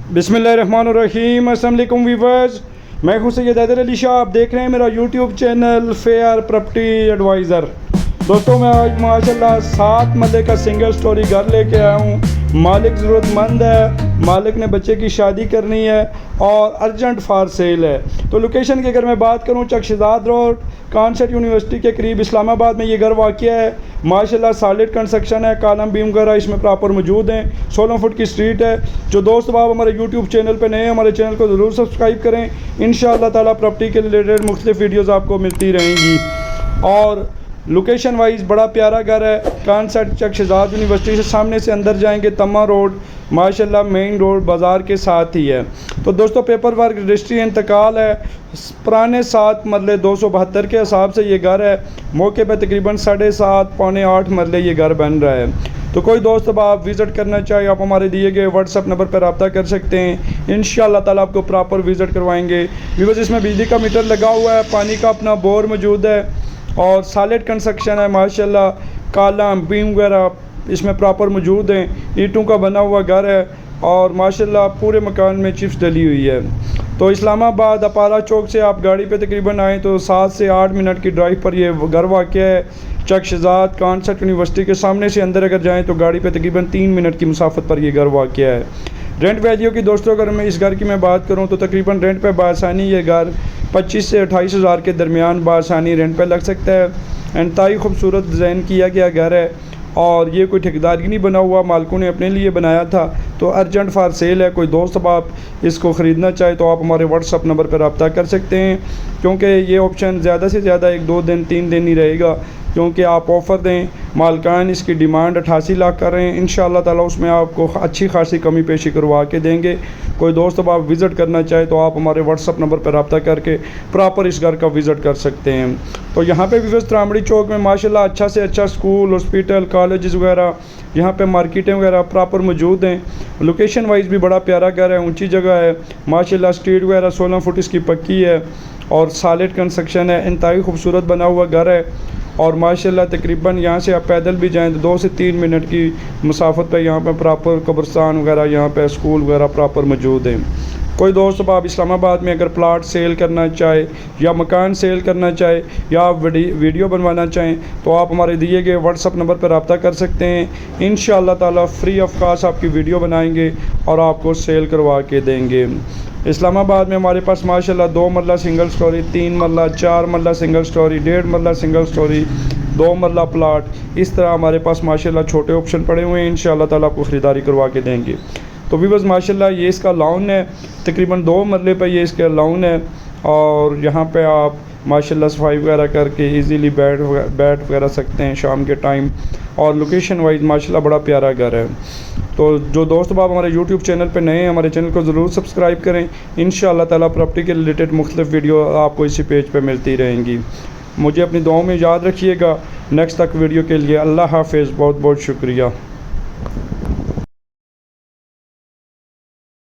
बिस्मिल्लाहिर्रहमानिर्रहीम। अस्सलाम वालेकुम व्यूअर्स, मैं हूं सैयद हैदर अली शाह। आप देख रहे हैं मेरा YouTube channel fair property advisor. दोस्तों, मैं आज माशाल्लाह 7 मरले का सिंगल स्टोरी घर लेके आया हूं। मालिक ज़रूरतमंद है, मालिक ने बच्चे की शादी करनी है और अर्जेंट फॉर सेल है। तो लोकेशन की अगर मैं बात करूं, चकशदाद रोड कॉन्सेप्ट यूनिवर्सिटी के करीब इस्लामाबाद में ये घर वाक़या है। माशाल्लाह सॉलिड कंस्ट्रक्शन है, कॉलम बीम वगैरह इसमें प्रॉपर मौजूद हैं। 16 फुट की स्ट्रीट है। जो दोस्त आप हमारे यूट्यूब चैनल पे नए हैं, हमारे चैनल को ज़रूर सब्सक्राइब करें। इंशाअल्लाह ताला प्रॉपर्टी के रिलेटेड मुख्तलिफ वीडियोज़ आपको मिलती रहेंगी। और लोकेशन वाइज बड़ा प्यारा घर है। कॉन्सेप्ट चकशदाद यूनिवर्सिटी से सामने से अंदर जाएंगे तम्मा रोड, माशाल्लाह मेन रोड बाज़ार के साथ ही है। तो दोस्तों, पेपर वर्क रजिस्ट्री इंतकाल है। पुराने 7 मरले 272 के हिसाब से ये घर है। मौके पर तकरीबन 7.5 पौने 8 मरले ये घर बन रहा है। तो कोई दोस्त अब आप विज़िट करना चाहे, आप हमारे दिए गए व्हाट्सअप नंबर पर रब्ता कर सकते हैं। इंशाअल्लाह ताला आपको प्रॉपर विज़िट करवाएंगे। व्यूअर्स, इसमें बिजली का मीटर लगा हुआ है, पानी का अपना बोर मौजूद है और सॉलिड कंस्ट्रक्शन है। माशाल्लाह कॉलम बीम वगैरह इसमें प्रॉपर मौजूद हैं। ईंटों का बना हुआ घर है और माशाल्लाह पूरे मकान में चिप्स डली हुई है। तो इस्लामाबाद अपारा चौक से आप गाड़ी पे तकरीबन आएँ तो 7 से 8 मिनट की ड्राइव पर ये घर वाक़या है। चकशदाद कॉन्सेप्ट यूनिवर्सिटी के सामने से अंदर अगर जाएँ तो गाड़ी पे तकरीबन 3 मिनट की मुसाफत पर ये घर वाक़या है। रेंट वैल्यू की दोस्तों अगर मैं इस घर की मैं बात करूं तो तकरीबन रेंट पे बासानी ये घर 25 से 28 हज़ार के दरमियान बासानी रेंट पे लग सकता है। इंतहाई खूबसूरत डिज़ाइन किया गया घर है और ये कोई ठेकेदारी नहीं बना हुआ, मालिकों ने अपने लिए बनाया था। तो अर्जेंट फॉर सेल है। कोई दोस्त अब आप इसको ख़रीदना चाहे तो आप हमारे व्हाट्सअप नंबर पर रब्ता कर सकते हैं, क्योंकि ये ऑप्शन ज़्यादा से ज़्यादा 1-2 दिन 3 दिन ही रहेगा, क्योंकि आप ऑफ़र दें। मालकान इसकी डिमांड 88 लाख कर रहे हैं। इंशाअल्लाह ताला उसमें आपको अच्छी खासी कमी पेशी करवा के देंगे। कोई दोस्त अब आप विज़िट करना चाहे तो आप हमारे व्हाट्सअप नंबर पर रब्ता करके प्रॉपर इस घर का विज़िट कर सकते हैं। तो यहाँ पे भी त्रामड़ी चौक में माशाल्लाह अच्छा से अच्छा स्कूल, हॉस्पिटल, कॉलेजेस वगैरह, यहाँ पे मार्केटें वगैरह प्रॉपर मौजूद हैं। लोकेशन वाइज भी बड़ा प्यारा घर है, ऊंची जगह है माशाल्लाह। स्ट्रीट वगैरह 16 फुट इसकी पक्की है और सॉलिड कंस्ट्रक्शन है। इंतहाई खूबसूरत बना हुआ घर है और माशाल्लाह तकरीबन यहाँ से आप पैदल भी जाएँ तो 2 से 3 मिनट की मुसाफत पे यहाँ पे प्रॉपर कब्रिस्तान वगैरह, यहाँ पे स्कूल वगैरह प्रॉपर मौजूद हैं। कोई दोस्त आप इस्लामाबाद में अगर प्लाट सेल करना चाहे या मकान सेल करना चाहे या आप वीडियो बनवाना चाहें तो आप हमारे दिए गए व्हाट्सअप नंबर पर रब्ता कर सकते हैं। इंशाअल्लाह ताला फ्री ऑफ कॉस्ट आपकी वीडियो बनाएंगे और आपको सेल करवा के देंगे। इस्लामाबाद में हमारे पास माशाल्लाह 2 मरला सिंगल स्टोरी, 3 मरला, 4 मरला सिंगल स्टोरी, 1.5 मरला सिंगल स्टोरी, 2 मरला प्लाट, इस तरह हमारे पास माशाल्लाह छोटे ऑप्शन पड़े हुए हैं। इंशाअल्लाह ताला आपको ख़रीदारी करवा के देंगे। तो भी बस माशाल्लाह ये इसका लॉन है, तकरीबन 2 मरले पर ये इसका लॉन है और यहाँ पे आप माशाल्लाह सफाई वगैरह करके इजीली बैठ वगैरह सकते हैं शाम के टाइम। और लोकेशन वाइज माशाल्लाह बड़ा प्यारा घर है। तो जो दोस्त आप हमारे यूट्यूब चैनल पे नए हैं, हमारे चैनल को ज़रूर सब्सक्राइब करें। इंशाअल्लाह ताला प्रॉपर्टी के रिलेटेड मुख्तलिफ वीडियो आपको इसी पेज पे मिलती रहेंगी। मुझे अपनी दुआओं में याद रखिएगा। नेक्स्ट तक वीडियो के लिए अल्लाह हाफ़िज़। बहुत बहुत शुक्रिया।